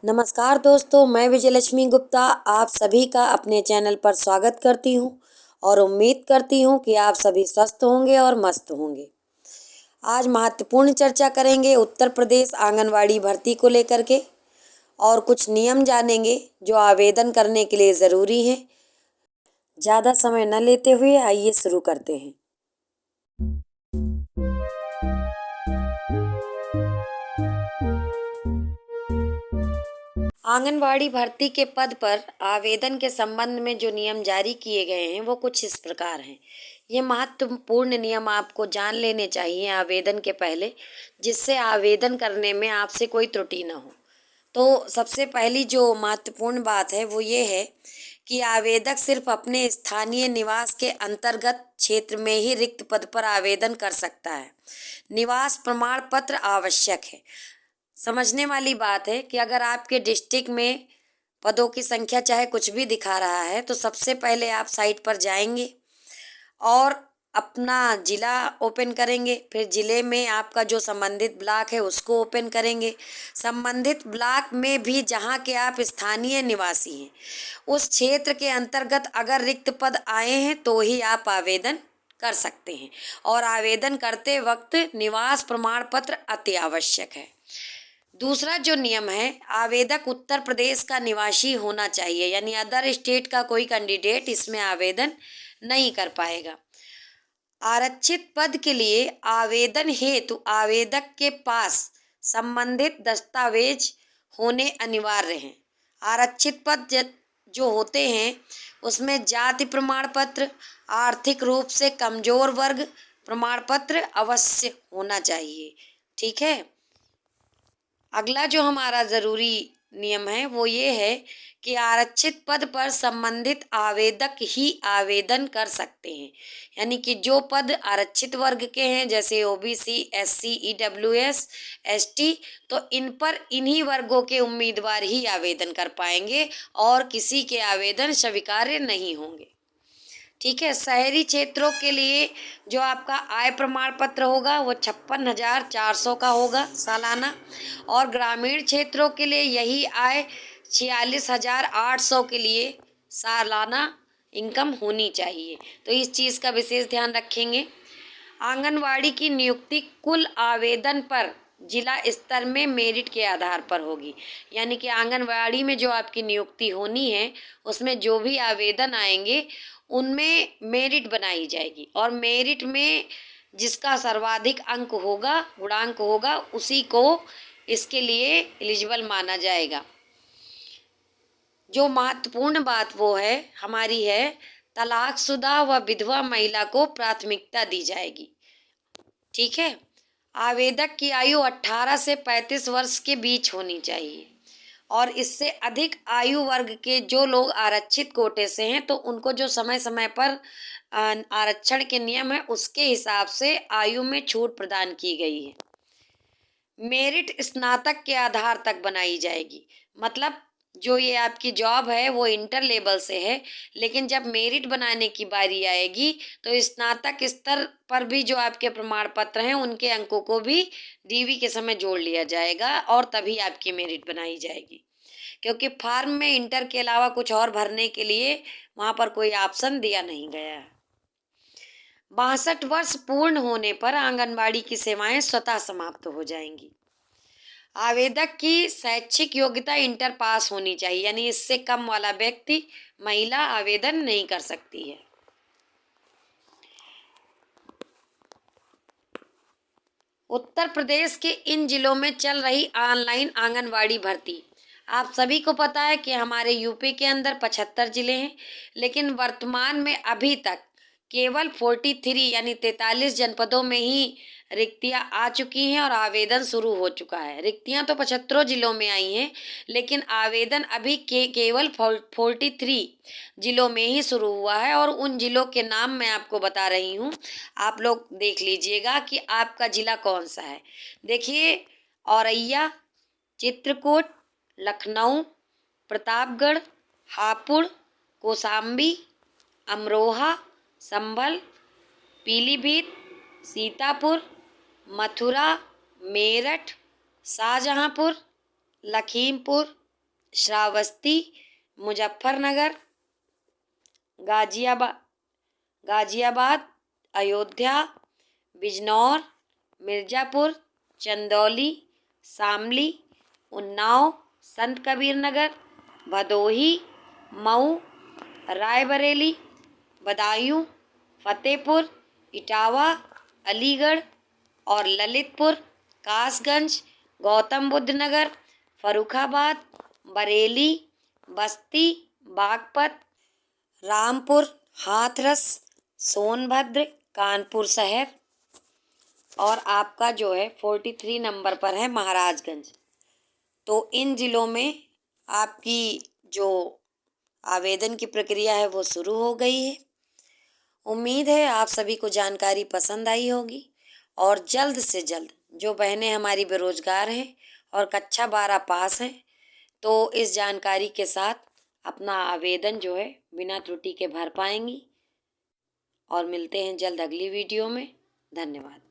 नमस्कार दोस्तों, मैं विजयलक्ष्मी गुप्ता आप सभी का अपने चैनल पर स्वागत करती हूं और उम्मीद करती हूं कि आप सभी स्वस्थ होंगे और मस्त होंगे। आज महत्वपूर्ण चर्चा करेंगे उत्तर प्रदेश आंगनवाड़ी भर्ती को लेकर के और कुछ नियम जानेंगे जो आवेदन करने के लिए ज़रूरी हैं। ज़्यादा समय न लेते हुए आइए शुरू करते हैं। आंगनवाड़ी भर्ती के पद पर आवेदन के संबंध में जो नियम जारी किए गए हैं वो कुछ इस प्रकार हैं। ये महत्वपूर्ण नियम आपको जान लेने चाहिए आवेदन के पहले, जिससे आवेदन करने में आपसे कोई त्रुटि न हो। तो सबसे पहली जो महत्वपूर्ण बात है वो ये है कि आवेदक सिर्फ अपने स्थानीय निवास के अंतर्गत क्षेत्र में ही रिक्त पद पर आवेदन कर सकता है। निवास प्रमाण पत्र आवश्यक है। समझने वाली बात है कि अगर आपके डिस्ट्रिक्ट में पदों की संख्या चाहे कुछ भी दिखा रहा है, तो सबसे पहले आप साइट पर जाएंगे और अपना ज़िला ओपन करेंगे। फिर ज़िले में आपका जो संबंधित ब्लॉक है उसको ओपन करेंगे। संबंधित ब्लॉक में भी जहाँ के आप स्थानीय निवासी हैं, उस क्षेत्र के अंतर्गत अगर रिक्त पद आए हैं तो ही आप आवेदन कर सकते हैं। और आवेदन करते वक्त निवास प्रमाण पत्र अति आवश्यक है। दूसरा जो नियम है, आवेदक उत्तर प्रदेश का निवासी होना चाहिए, यानी अदर स्टेट का कोई कैंडिडेट इसमें आवेदन नहीं कर पाएगा। आरक्षित पद के लिए आवेदन हेतु आवेदक के पास संबंधित दस्तावेज होने अनिवार्य हैं। आरक्षित पद जो होते हैं उसमें जाति प्रमाण पत्र, आर्थिक रूप से कमजोर वर्ग प्रमाण पत्र अवश्य होना चाहिए। ठीक है। अगला जो हमारा ज़रूरी नियम है वो ये है कि आरक्षित पद पर संबंधित आवेदक ही आवेदन कर सकते हैं। यानी कि जो पद आरक्षित वर्ग के हैं, जैसे ओबीसी, एससी, ईडब्ल्यूएस, एसटी, तो इन पर इन्हीं वर्गों के उम्मीदवार ही आवेदन कर पाएंगे और किसी के आवेदन स्वीकार्य नहीं होंगे। ठीक है। शहरी क्षेत्रों के लिए जो आपका आय प्रमाण पत्र होगा वो 56,400 का होगा सालाना, और ग्रामीण क्षेत्रों के लिए यही आय 46,800 के लिए सालाना इनकम होनी चाहिए। तो इस चीज़ का विशेष ध्यान रखेंगे। आंगनवाड़ी की नियुक्ति कुल आवेदन पर जिला स्तर में मेरिट के आधार पर होगी। यानी कि आंगनवाड़ी में जो आपकी नियुक्ति होनी है उसमें जो भी आवेदन आएंगे उनमें मेरिट बनाई जाएगी, और मेरिट में जिसका सर्वाधिक अंक होगा, गुणांक होगा, उसी को इसके लिए एलिजिबल माना जाएगा। जो महत्वपूर्ण बात वो है हमारी है, तलाकशुदा व विधवा महिला को प्राथमिकता दी जाएगी। ठीक है। आवेदक की आयु 18 से 35 वर्ष के बीच होनी चाहिए, और इससे अधिक आयु वर्ग के जो लोग आरक्षित कोटे से हैं तो उनको जो समय समय पर आरक्षण के नियम है उसके हिसाब से आयु में छूट प्रदान की गई है। मेरिट स्नातक के आधार तक बनाई जाएगी। मतलब जो ये आपकी जॉब है वो इंटर लेवल से है, लेकिन जब मेरिट बनाने की बारी आएगी तो स्नातक स्तर पर भी जो आपके प्रमाण पत्र हैं उनके अंकों को भी डीवी के समय जोड़ लिया जाएगा, और तभी आपकी मेरिट बनाई जाएगी। क्योंकि फॉर्म में इंटर के अलावा कुछ और भरने के लिए वहाँ पर कोई ऑप्शन दिया नहीं गया है। 62 वर्ष पूर्ण होने पर आंगनबाड़ी की सेवाएं स्वतः समाप्त हो जाएंगी। आवेदक की शैक्षिक योग्यता इंटर पास होनी चाहिए, यानी इससे कम वाला व्यक्ति, महिला आवेदन नहीं कर सकती है। उत्तर प्रदेश के इन जिलों में चल रही ऑनलाइन आंगनवाड़ी भर्ती, आप सभी को पता है कि हमारे यूपी के अंदर 75 जिले हैं, लेकिन वर्तमान में अभी तक केवल 43 यानी 43 जनपदों में ही रिक्तियां आ चुकी हैं और आवेदन शुरू हो चुका है। रिक्तियां तो 75 जिलों में आई हैं, लेकिन आवेदन अभी केवल 43 जिलों में ही शुरू हुआ है, और उन जिलों के नाम मैं आपको बता रही हूँ। आप लोग देख लीजिएगा कि आपका जिला कौन सा है। देखिए, औरैया, चित्रकूट, लखनऊ, प्रतापगढ़, हापुड़, कौशाम्बी, अमरोहा, संभल, पीलीभीत, सीतापुर, मथुरा, मेरठ, शाहजहांपुर, लखीमपुर, श्रावस्ती, मुजफ्फरनगर, गाजियाबाद, अयोध्या, बिजनौर, मिर्ज़ापुर, चंदौली, शामली, उन्नाव, संत कबीर नगर, भदोही, मऊ, रायबरेली, बदायूं, फतेहपुर, इटावा, अलीगढ़ और ललितपुर, कासगंज, गौतम बुद्ध नगर, फर्रुखाबाद, बरेली, बस्ती, बागपत, रामपुर, हाथरस, सोनभद्र, कानपुर शहर और आपका जो है 43 नंबर पर है महाराजगंज। तो इन ज़िलों में आपकी जो आवेदन की प्रक्रिया है वो शुरू हो गई है। उम्मीद है आप सभी को जानकारी पसंद आई होगी और जल्द से जल्द जो बहनें हमारी बेरोजगार हैं और कक्षा 12 पास हैं तो इस जानकारी के साथ अपना आवेदन जो है बिना त्रुटि के भर पाएंगी। और मिलते हैं जल्द अगली वीडियो में। धन्यवाद।